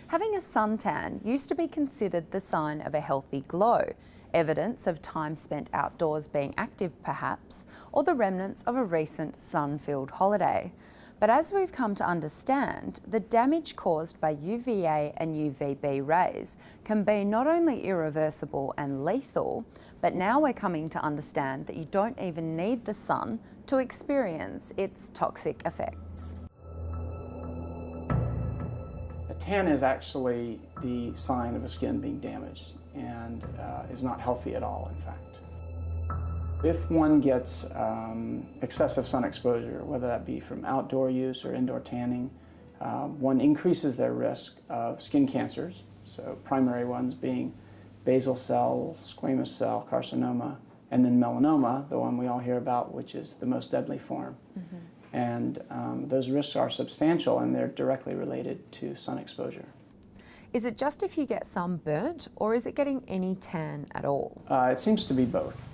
Having a suntan used to be considered the sign of a healthy glow, evidence of time spent outdoors being active perhaps, or the remnants of a recent sun-filled holiday. But as we've come to understand, the damage caused by UVA and UVB rays can be not only irreversible and lethal, but now we're coming to understand that you don't even need the sun to experience its toxic effects. A tan is actually the sign of a skin being damaged and is not healthy at all, in fact. If one gets excessive sun exposure, whether that be from outdoor use or indoor tanning, one increases their risk of skin cancers, so primary ones being basal cell, squamous cell carcinoma, and then melanoma, the one we all hear about, which is the most deadly form. Mm-hmm. And those risks are substantial, and they're directly related to sun exposure. Is it just if you get sunburnt, or is it getting any tan at all? It seems to be both.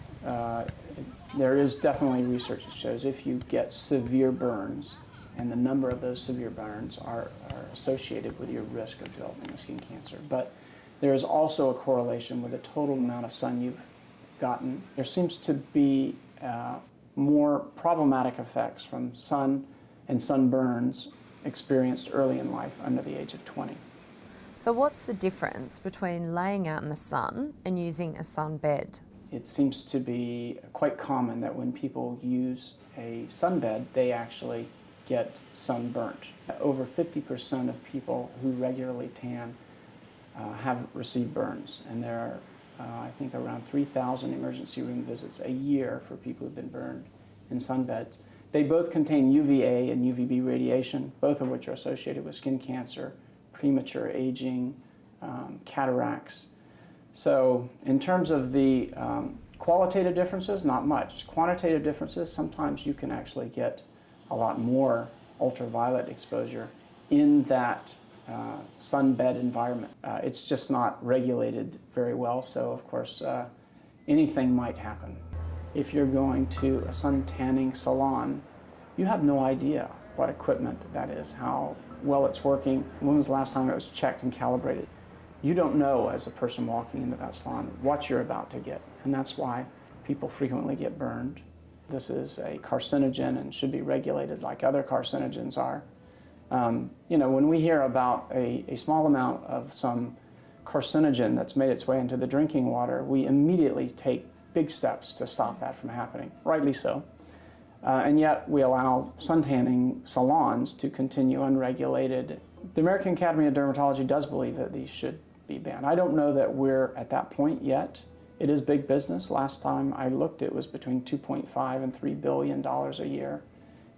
There is definitely research that shows if you get severe burns, and the number of those severe burns are associated with your risk of developing a skin cancer. But there is also a correlation with the total amount of sun you've gotten. There seems to be more problematic effects from sun and sunburns experienced early in life under the age of 20. So what's the difference between laying out in the sun and using a sunbed? It seems to be quite common that when people use a sunbed, they actually get sunburnt. Over 50% of people who regularly tan have received burns, and there are, I think, around 3,000 emergency room visits a year for people who've been burned in sunbeds. They both contain UVA and UVB radiation, both of which are associated with skin cancer, premature aging, cataracts. So in terms of the qualitative differences, not much. Quantitative differences, sometimes you can actually get a lot more ultraviolet exposure in that sunbed environment. It's just not regulated very well, so of course anything might happen. If you're going to a sun tanning salon, you have no idea what equipment that is, how well it's working, when was the last time it was checked and calibrated. You don't know, as a person walking into that salon, what you're about to get, and that's why people frequently get burned. This is a carcinogen and should be regulated like other carcinogens are. You know, when we hear about a small amount of some carcinogen that's made its way into the drinking water, we immediately take big steps to stop that from happening, rightly so. And yet we allow suntanning salons to continue unregulated. The American Academy of Dermatology does believe that these should be banned. I don't know that we're at that point yet. It is big business. Last time I looked, it was between $2.5 and $3 billion a year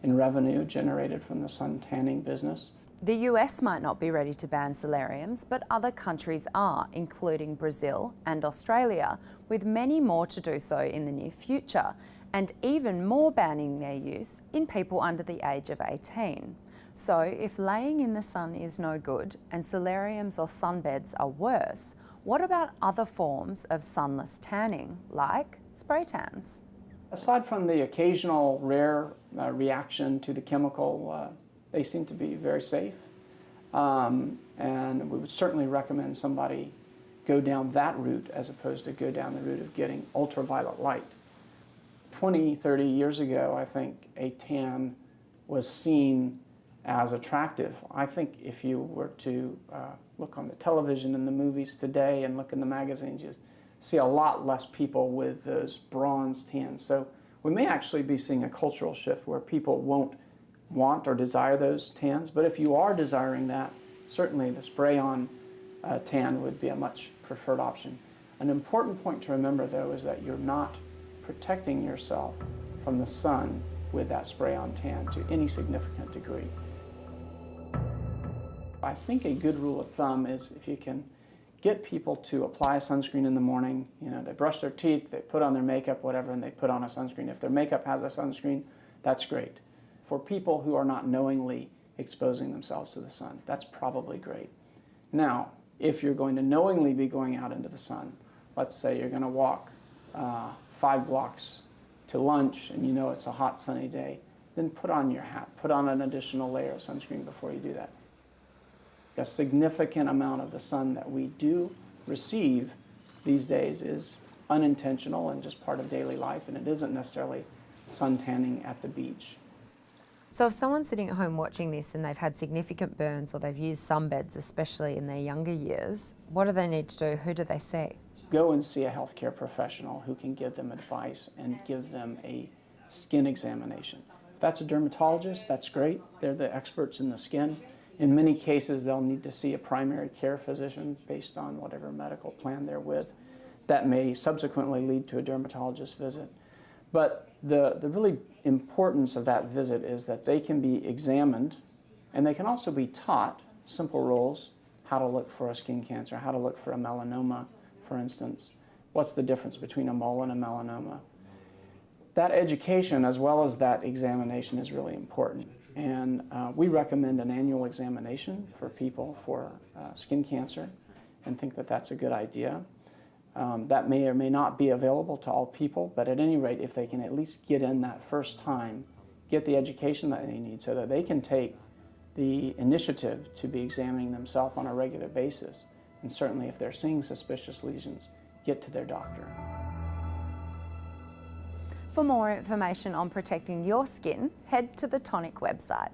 in revenue generated from the sun tanning business. The US might not be ready to ban solariums, but other countries are, including Brazil and Australia, with many more to do so in the near future, and even more banning their use in people under the age of 18. So if laying in the sun is no good and solariums or sunbeds are worse, what about other forms of sunless tanning, like spray tans? Aside from the occasional rare reaction to the chemical, they seem to be very safe. And we would certainly recommend somebody go down that route as opposed to go down the route of getting ultraviolet light. 20, 30 years ago, I think a tan was seen as attractive. I think if you were to look on the television and the movies today and look in the magazines, you see a lot less people with those bronze tans. So we may actually be seeing a cultural shift where people won't want or desire those tans, but if you are desiring that, certainly the spray-on tan would be a much preferred option. An important point to remember, though, is that you're not protecting yourself from the sun with that spray-on tan to any significant degree. I think a good rule of thumb is if you can get people to apply sunscreen in the morning, you know, they brush their teeth, they put on their makeup, whatever, and they put on a sunscreen. If their makeup has a sunscreen, that's great. For people who are not knowingly exposing themselves to the sun, that's probably great. Now, if you're going to knowingly be going out into the sun, let's say you're going to walk 5 blocks to lunch and you know it's a hot sunny day, then put on your hat, put on an additional layer of sunscreen before you do that. A a significant amount of the sun that we do receive these days is unintentional and just part of daily life, and it isn't necessarily sun tanning at the beach. So if someone's sitting at home watching this and they've had significant burns or they've used sunbeds, especially in their younger years, what do they need to do? Who do they see? Go and see a healthcare professional who can give them advice and give them a skin examination. If that's a dermatologist, that's great. They're the experts in the skin. In many cases, they'll need to see a primary care physician based on whatever medical plan they're with. That may subsequently lead to a dermatologist visit. But the really importance of that visit is that they can be examined, and they can also be taught simple rules, how to look for a skin cancer, how to look for a melanoma, for instance. What's the difference between a mole and a melanoma? That education, as well as that examination, is really important. And we recommend an annual examination for people for skin cancer and think that that's a good idea. That may or may not be available to all people, but at any rate, if they can at least get in that first time, get the education that they need so that they can take the initiative to be examining themselves on a regular basis. And certainly if they're seeing suspicious lesions, get to their doctor. For more information on protecting your skin, head to the Tonic website.